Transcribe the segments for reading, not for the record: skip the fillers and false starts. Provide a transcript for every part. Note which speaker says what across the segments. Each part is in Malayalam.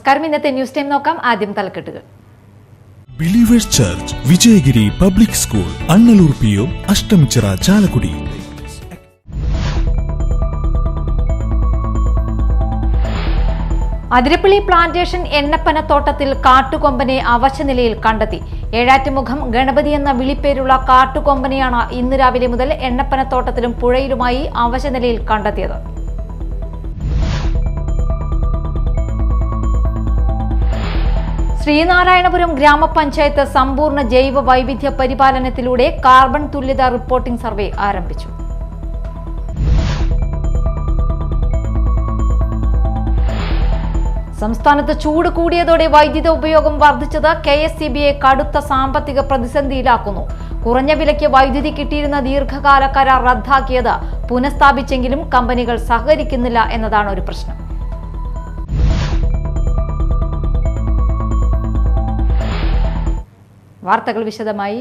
Speaker 1: നമസ്കാരം. ഇന്നത്തെ ന്യൂസ് ടൈം നോക്കാം. ആദ്യം തലക്കെട്ടുകൾ.
Speaker 2: Believers church Vijayagiri public school, Annallur PO, Ashtamichira, Chalakudy.
Speaker 1: Athirappilly plantation എണ്ണപ്പനത്തോട്ടത്തിൽ കാട്ടുകൊമ്പനെ അവശനിലയിൽ കണ്ടെത്തി. ഏഴാറ്റുമുഖം ഗണപതി എന്ന വിളിപ്പേരുള്ള കാട്ടുകൊമ്പനെയാണ് ഇന്ന് രാവിലെ മുതൽ എണ്ണപ്പനത്തോട്ടത്തിലും പുഴയിലുമായി അവശനിലയിൽ കണ്ടെത്തിയത്. ശ്രീനാരായണപുരം ഗ്രാമപഞ്ചായത്ത് സമ്പൂർണ്ണ ജൈവ വൈവിധ്യ പരിപാലനത്തിലൂടെ കാർബൺ തുല്യത റിപ്പോർട്ടിംഗ് സർവേ ആരംഭിച്ചു. സംസ്ഥാനത്ത് ചൂട് കൂടിയതോടെ വൈദ്യുത ഉപയോഗം വർദ്ധിച്ചത് KSEBയെ കടുത്ത സാമ്പത്തിക പ്രതിസന്ധിയിലാക്കുന്നു. കുറഞ്ഞ വിലയ്ക്ക് വൈദ്യുതി കിട്ടിയിരുന്ന ദീർഘകാല കരാർ റദ്ദാക്കിയത് പുനഃസ്ഥാപിച്ചെങ്കിലും കമ്പനികൾ സഹകരിക്കുന്നില്ല എന്നതാണ് ഒരു പ്രശ്നം. വാർത്തകൾ വിശദമായി.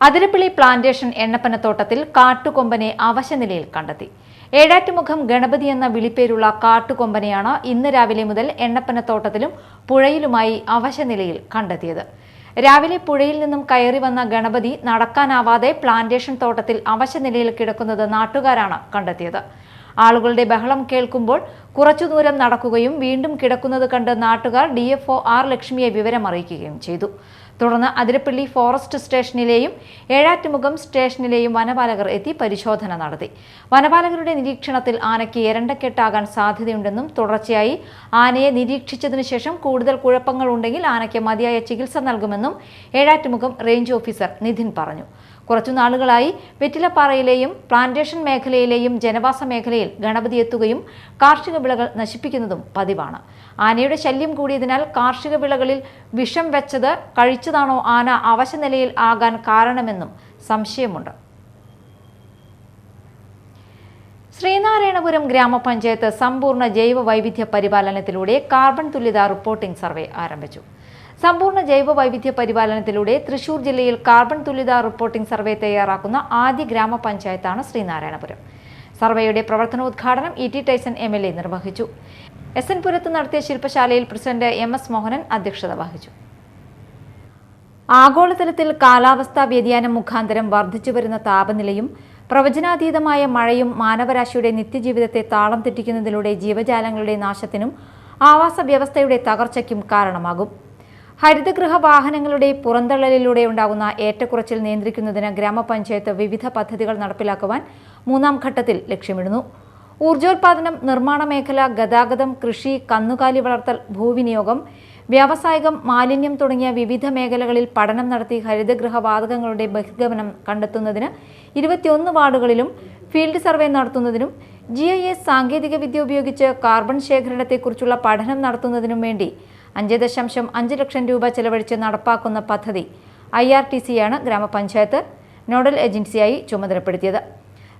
Speaker 1: അതിരപ്പള്ളി പ്ലാന്റേഷൻ എണ്ണപ്പനത്തോട്ടത്തിൽ കാട്ടുകൊമ്പനെ അവശനിലയിൽ കണ്ടെത്തി. ഏഴാറ്റുമുഖം ഗണപതി എന്ന വിളിപ്പേരുള്ള കാട്ടുകൊമ്പനെയാണ് ഇന്ന് രാവിലെ മുതൽ എണ്ണപ്പനത്തോട്ടത്തിലും പുഴയിലുമായി അവശനിലയിൽ കണ്ടെത്തിയത്. രാവിലെ പുഴയിൽ നിന്നും കയറി വന്ന ഗണപതി നടക്കാനാവാതെ പ്ലാന്റേഷൻ തോട്ടത്തിൽ അവശനിലയിൽ കിടക്കുന്നത് നാട്ടുകാരാണ് കണ്ടെത്തിയത്. ആളുകളുടെ ബഹളം കേൾക്കുമ്പോൾ കുറച്ചു ദൂരം നടക്കുകയും വീണ്ടും കിടക്കുന്നത് കണ്ട് നാട്ടുകാർ DFO R ലക്ഷ്മിയെ വിവരമറിയിക്കുകയും ചെയ്തു. തുടർന്ന് അതിരപ്പള്ളി ഫോറസ്റ്റ് സ്റ്റേഷനിലെയും ഏഴാറ്റുമുഖം സ്റ്റേഷനിലെയും വനപാലകർ എത്തി പരിശോധന നടത്തി. വനപാലകരുടെ നിരീക്ഷണത്തിൽ ആനയ്ക്ക് എരണ്ടക്കെട്ടാകാൻ സാധ്യതയുണ്ടെന്നും തുടർച്ചയായി ആനയെ നിരീക്ഷിച്ചതിനു ശേഷം കൂടുതൽ കുഴപ്പങ്ങൾ ഉണ്ടെങ്കിൽ ആനയ്ക്ക് മതിയായ ചികിത്സ നൽകുമെന്നും ഏഴാറ്റുമുഖം റേഞ്ച് ഓഫീസർ നിധിൻ പറഞ്ഞു. കുറച്ചു നാളുകളായി വെറ്റിലപ്പാറയിലെയും പ്ലാന്റേഷൻ മേഖലയിലെയും ജനവാസ മേഖലയിൽ ഗണപതി എത്തുകയും കാർഷിക വിളകൾ നശിപ്പിക്കുന്നതും പതിവാണ്. ആനയുടെ ശല്യം കൂടിയതിനാൽ കാർഷിക വിളകളിൽ വിഷം വെച്ചത് കഴിച്ചതാണോ ആന അവശനിലയിൽ ആകാൻ കാരണമെന്നും സംശയമുണ്ട്. ശ്രീനാരായണപുരം ഗ്രാമപഞ്ചായത്ത് സമ്പൂർണ്ണ ജൈവ വൈവിധ്യ പരിപാലനത്തിലൂടെ കാർബൺ തുല്യത റിപ്പോർട്ടിംഗ് സർവേ ആരംഭിച്ചു. സമ്പൂർണ്ണ ജൈവ വൈവിധ്യ പരിപാലനത്തിലൂടെ തൃശൂർ ജില്ലയിൽ കാർബൺ തുല്യത റിപ്പോർട്ടിംഗ് സർവേ തയ്യാറാക്കുന്ന ആദ്യ ഗ്രാമപഞ്ചായത്താണ് ശ്രീനാരായണപുരം. സർവേയുടെ പ്രവർത്തനോദ്ഘാടനം ET ടൈസൺ MLA നിർവഹിച്ചു. SN പുരത്ത് നടത്തിയ ശില്പശാലയിൽ പ്രസിഡന്റ് MS മോഹനൻ അധ്യക്ഷത വഹിച്ചു. ആഗോളതലത്തിൽ കാലാവസ്ഥാ വ്യതിയാനം മുഖാന്തരം വർദ്ധിച്ചുവരുന്ന താപനിലയും പ്രവചനാതീതമായ മഴയും മാനവരാശിയുടെ നിത്യജീവിതത്തെ താളം തെറ്റിക്കുന്നതിലൂടെ ജീവജാലങ്ങളുടെ നാശത്തിനും ആവാസ വ്യവസ്ഥയുടെ തകർച്ചയ്ക്കും കാരണമാകും. ഹരിതഗൃഹ വാഹനങ്ങളുടെ പുറന്തള്ളലിലൂടെ ഉണ്ടാകുന്ന ഏറ്റക്കുറച്ചിൽ നിയന്ത്രിക്കുന്നതിന് ഗ്രാമപഞ്ചായത്ത് വിവിധ പദ്ധതികൾ നടപ്പിലാക്കുവാൻ 3ാം ഘട്ടത്തിൽ ലക്ഷ്യമിടുന്നു. ഊർജോൽപാദനം, നിർമ്മാണ മേഖല, ഗതാഗതം, കൃഷി, കന്നുകാലി വളർത്തൽ, ഭൂവിനിയോഗം, വ്യാവസായികം, മാലിന്യം തുടങ്ങിയ വിവിധ മേഖലകളിൽ പഠനം നടത്തി ഹരിതഗൃഹ വാതകങ്ങളുടെ ബഹിർഗമനം കണ്ടെത്തുന്നതിന് 21 വാർഡുകളിലും ഫീൽഡ് സർവേ നടത്തുന്നതിനും GIS സാങ്കേതികവിദ്യ ഉപയോഗിച്ച് കാർബൺ ശേഖരണത്തെക്കുറിച്ചുള്ള പഠനം നടത്തുന്നതിനും വേണ്ടി 5.5 ലക്ഷം രൂപ ചെലവഴിച്ച് നടപ്പാക്കുന്ന പദ്ധതി IRTCയാണ് ഗ്രാമപഞ്ചായത്ത് നോഡൽ ഏജൻസിയായി ചുമതലപ്പെടുത്തിയത്.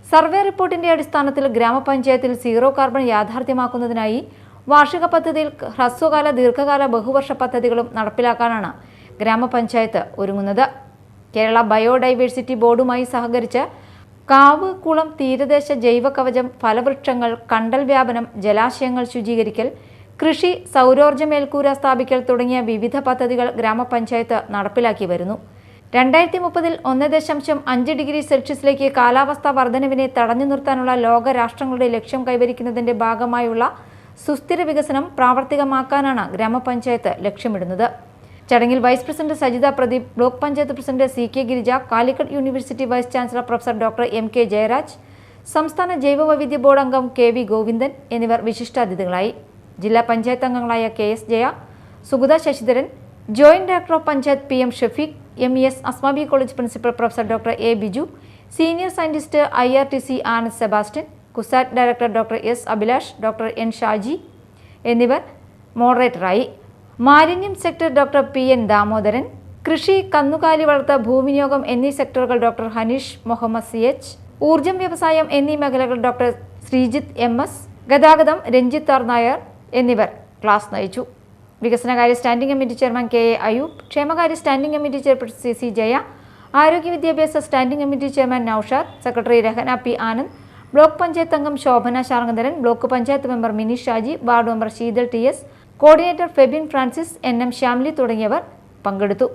Speaker 1: സർവേ റിപ്പോർട്ടിന്റെ അടിസ്ഥാനത്തിൽ ഗ്രാമപഞ്ചായത്തിൽ സീറോ കാർബൺ യാഥാർത്ഥ്യമാക്കുന്നതിനായി വാർഷിക പദ്ധതിയിൽ ഹ്രസ്വകാല, ദീർഘകാല, ബഹുവർഷ പദ്ധതികളും നടപ്പിലാക്കാനാണ് ഗ്രാമപഞ്ചായത്ത് ഒരുങ്ങുന്നത്. കേരള ബയോഡൈവേഴ്സിറ്റി ബോർഡുമായി സഹകരിച്ച് കാവ്, കുളം, തീരദേശ ജൈവ കവചം, ഫലവൃക്ഷങ്ങൾ, കണ്ടൽ വ്യാപനം, ജലാശയങ്ങൾ ശുചീകരിക്കൽ, കൃഷി, സൗരോർജ്ജ മേൽക്കൂര സ്ഥാപിക്കൽ തുടങ്ങിയ വിവിധ പദ്ധതികൾ ഗ്രാമപഞ്ചായത്ത് നടപ്പിലാക്കി വരുന്നു. 2030-ൽ 1.5 ഡിഗ്രി സെൽഷ്യസിലേക്ക് കാലാവസ്ഥാ വർധനവിനെ തടഞ്ഞു നിർത്താനുള്ള ലോക രാഷ്ട്രങ്ങളുടെ ലക്ഷ്യം കൈവരിക്കുന്നതിന്റെ ഭാഗമായുള്ള സുസ്ഥിര വികസനം പ്രാവർത്തികമാക്കാനാണ് ഗ്രാമപഞ്ചായത്ത് ലക്ഷ്യമിടുന്നത്. ചടങ്ങിൽ vice president Sajitha Pradeep, block panchayat president CK Girija, Calicut university vice chancellor professor doctor MK Jayaraj, സംസ്ഥാന ജൈവ വൈവിധ്യ ബോർഡ് അംഗം KV ഗോവിന്ദൻ എന്നിവർ വിശിഷ്ടാതിഥികളായി. ജില്ലാ പഞ്ചായത്ത് അംഗങ്ങളായ KS Jaya, Sugatha Sasidharan, joint director of panchayat PM Shafeeq, MES Asmabi college principal professor doctor A Biju, senior scientist IRTC Anand Sebastian, CUSAT director doctor S Abhilash, doctor N Shaji എന്നിവർ മോഡറേറ്ററായി. മാലിന്യം സെക്ടർ ഡോക്ടർ PN ദാമോദരൻ, കൃഷി, കന്നുകാലി വളർത്ത, ഭൂവിനിയോഗം എന്നീ സെക്ടറുകൾ ഡോക്ടർ ഹനീഷ് മുഹമ്മദ് CH, ഊർജ്ജം, വ്യവസായം എന്നീ മേഖലകൾ ഡോക്ടർ ശ്രീജിത്ത് MS, ഗതാഗതം രഞ്ജിത്ത് R നായർ എന്നിവർ ക്ലാസ് നയിച്ചു. വികസനകാര്യ standing committee chairman KA Ayub, ക്ഷേമകാര്യ standing committee chairperson CC Jaya, ആരോഗ്യ വിദ്യാഭ്യാസ standing committee chairman Noushad, secretary Rahna P Anand, block panchayat അംഗം Shobhana Sarngadharan, block panchayat member Mini Shaji, ward member Sheethal TS, coordinator Febin Francis, NM Shyamli തുടങ്ങിയവർ പങ്കെടുത്തു.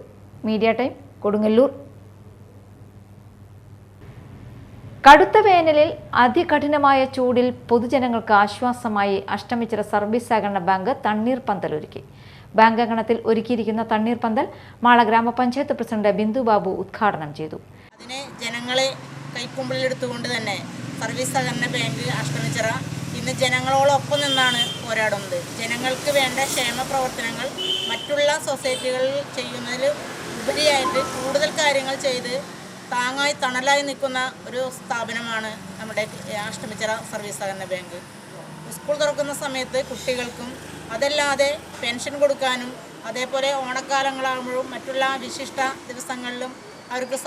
Speaker 1: മീഡിയ ടൈം, കൊടുങ്ങല്ലൂർ. കടുത്ത വേനലിൽ അതികഠിനമായ ചൂടിൽ പൊതുജനങ്ങൾക്ക് ആശ്വാസമായി അഷ്ടമിച്ചിറ സർവീസ് സഹകരണ ബാങ്ക് തണ്ണീർപന്തൽ ഒരുക്കി. ബാങ്ക് അങ്കണത്തിൽ ഒരുക്കിയിരിക്കുന്ന തണ്ണീർപന്തൽ മാള ഗ്രാമപഞ്ചായത്ത് പ്രസിഡന്റ് ബിന്ദു ബാബു ഉദ്ഘാടനം ചെയ്തു.
Speaker 3: അതിനെ ജനങ്ങളെ കൈക്കുമ്പിളിലെടുത്തുകൊണ്ട് തന്നെ സർവീസ് സഹകരണ ബാങ്ക് അഷ്ടമിച്ചിറ ഇന്ന് ജനങ്ങളോടൊപ്പം നിന്നാണ് പോരാടുന്നത്. ജനങ്ങൾക്ക് വേണ്ട ക്ഷേമ പ്രവർത്തനങ്ങൾ മറ്റുള്ള സൊസൈറ്റികളിൽ ചെയ്യുന്നതിൽ ഉപരിയായിട്ട് കൂടുതൽ കാര്യങ്ങൾ ചെയ്ത് താങ്ങായി തണലായി നിൽക്കുന്ന ഒരു സ്ഥാപനമാണ് നമ്മുടെ അഷ്ടമിച്ചിറ സർവീസ് സഹകരണ ബാങ്ക്. സ്കൂൾ തുറക്കുന്ന സമയത്ത് കുട്ടികൾക്കും അതല്ലാതെ പെൻഷൻ കൊടുക്കാനും അതേപോലെ ഓണക്കാലങ്ങളാകുമ്പോഴും മറ്റുള്ള വിശിഷ്ട ദിവസങ്ങളിലും അവർക്ക്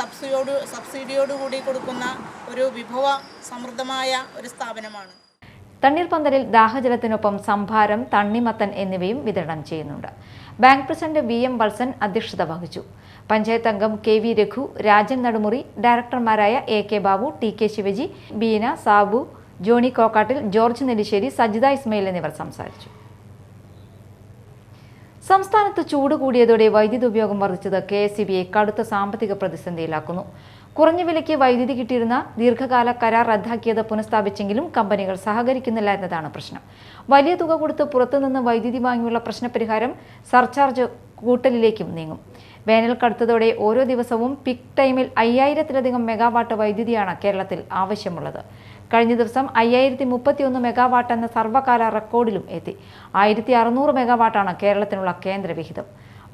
Speaker 3: സബ്സിഡിയോടുകൂടി കൊടുക്കുന്ന ഒരു വിഭവ സമൃദ്ധമായ ഒരു സ്ഥാപനമാണ്.
Speaker 1: തണ്ണീർപന്തലിൽ ദാഹജലത്തിനൊപ്പം സംഭാരം, തണ്ണിമത്തൻ എന്നിവയും വിതരണം ചെയ്യുന്നുണ്ട്. ബാങ്ക് പ്രസിഡന്റ് VM വത്സൻ അധ്യക്ഷത വഹിച്ചു. പഞ്ചായത്ത് അംഗം KV രഘു, രാജൻ നടുമുറി, ഡയറക്ടർമാരായ AK Babu, TK Sivaji, Beena, Sabu, Johnny Kokkattil, George Nellissery, Sajitha Ismail എന്നിവർ സംസാരിച്ചു. സംസ്ഥാനത്ത് ചൂട് കൂടിയതോടെ വൈദ്യുതി ഉപയോഗം വർദ്ധിച്ചത് KSEBയെ കടുത്ത സാമ്പത്തിക പ്രതിസന്ധിയിലാക്കുന്നു. കുറഞ്ഞ വിലയ്ക്ക് വൈദ്യുതി കിട്ടിയിരുന്ന ദീർഘകാല കരാർ റദ്ദാക്കിയത് പുനഃസ്ഥാപിച്ചെങ്കിലും കമ്പനികൾ സഹകരിക്കുന്നില്ല എന്നതാണ് പ്രശ്നം. വലിയ തുക കൊടുത്ത് പുറത്തുനിന്ന് വൈദ്യുതി വാങ്ങിയുള്ള പ്രശ്നപരിഹാരം സർചാർജ് കൂട്ടലിലേക്കും നീങ്ങും. വേനൽ കടുത്തതോടെ ഓരോ ദിവസവും പീക്ക് ടൈമിൽ 5000-ലധികം മെഗാവാട്ട് വൈദ്യുതിയാണ് കേരളത്തിൽ ആവശ്യമുള്ളത്. കഴിഞ്ഞ ദിവസം 5031 മെഗാവാട്ട് എന്ന സർവ്വകാല റെക്കോർഡിലും എത്തി. 1600 മെഗാവാട്ടാണ് കേരളത്തിനുള്ള കേന്ദ്രവിഹിതം.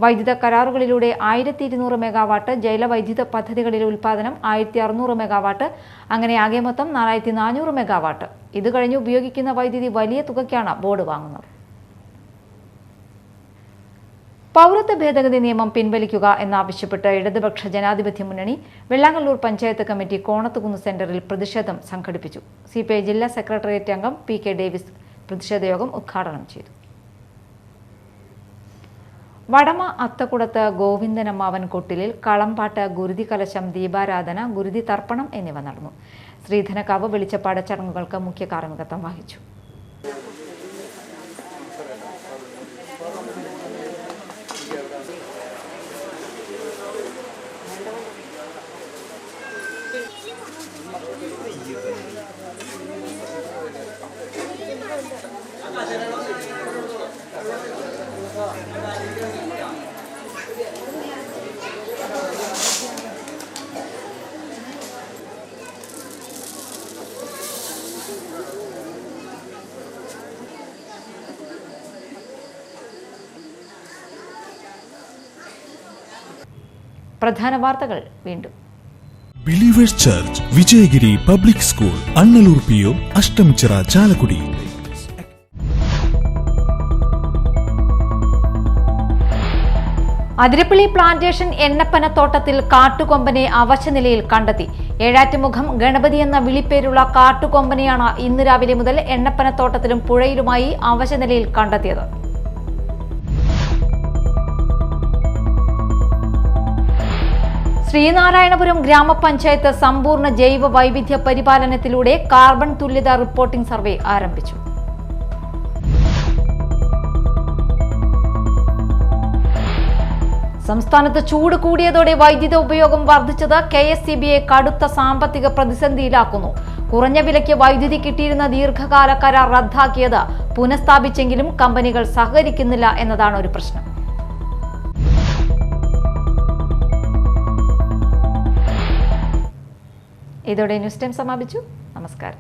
Speaker 1: വൈദ്യുത കരാറുകളിലൂടെ 1200 മെഗാവാട്ട്, ജലവൈദ്യുത പദ്ധതികളിലെ ഉൽപ്പാദനം 1600 മെഗാവാട്ട്, അങ്ങനെ ആകെ മൊത്തം 4400 മെഗാവാട്ട്. ഇത് കഴിഞ്ഞ് ഉപയോഗിക്കുന്ന വൈദ്യുതി വലിയ തുകയ്ക്കാണ് ബോർഡ് വാങ്ങുന്നത്. പൗരത്വ ഭേദഗതി നിയമം പിൻവലിക്കുക എന്നാവശ്യപ്പെട്ട് ഇടതുപക്ഷ ജനാധിപത്യ മുന്നണി വെള്ളാങ്കല്ലൂർ പഞ്ചായത്ത് കമ്മിറ്റി കോണത്തുകുന്ന് സെന്ററിൽ പ്രതിഷേധം സംഘടിപ്പിച്ചു. CPI ജില്ലാ സെക്രട്ടേറിയറ്റ് അംഗം PK ഡേവിസ് പ്രതിഷേധ യോഗം ഉദ്ഘാടനം ചെയ്തു. വടമ അത്തക്കുടത്ത് ഗോവിന്ദനമ്മാവൻ കൊട്ടിലിൽ കളംപാട്ട്, ഗുരുതി കലശം, ദീപാരാധന, ഗുരുതി തർപ്പണം എന്നിവ നടന്നു. ശ്രീധനക്കാവ് വെളിച്ചപ്പാട് ചടങ്ങുകൾക്ക് മുഖ്യ കാർമ്മികത്വം വഹിച്ചു. പ്രധാന വാർത്തകൾ വീണ്ടും.
Speaker 2: Believers church, Vijayagiri public school, Annallur PO, Ashtamichira, Chalakudy.
Speaker 1: Athirappilly plantation എണ്ണപ്പനത്തോട്ടത്തിൽ കാട്ടുകൊമ്പനെ അവശനിലയിൽ കണ്ടെത്തി. ഏഴാറ്റുമുഖം ഗണപതി എന്ന വിളിപ്പേരുള്ള കാട്ടുകൊമ്പനെയാണ് ഇന്ന് രാവിലെ മുതൽ എണ്ണപ്പനത്തോട്ടത്തിലും പുഴയിലുമായി അവശനിലയിൽ കണ്ടെത്തിയത്. ശ്രീനാരായണപുരം ഗ്രാമപഞ്ചായത്ത് സമ്പൂർണ്ണ ജൈവ വൈവിധ്യ പരിപാലനത്തിലൂടെ കാർബൺ തുല്യത റിപ്പോർട്ടിംഗ് സർവേ ആരംഭിച്ചു. സംസ്ഥാനത്ത് ചൂട് കൂടിയതോടെ വൈദ്യുത ഉപയോഗം വർദ്ധിച്ചത് KSEBയെ കടുത്ത സാമ്പത്തിക പ്രതിസന്ധിയിലാക്കുന്നു. കുറഞ്ഞ വിലയ്ക്ക് വൈദ്യുതി കിട്ടിയിരുന്ന ദീർഘകാല കരാർ റദ്ദാക്കിയത് പുനഃസ്ഥാപിച്ചെങ്കിലും കമ്പനികൾ സഹകരിക്കുന്നില്ല എന്നതാണ് ഒരു പ്രശ്നം. ഇതോടെ ന്യൂസ് ടൈം സമാപിച്ചു. നമസ്കാരം.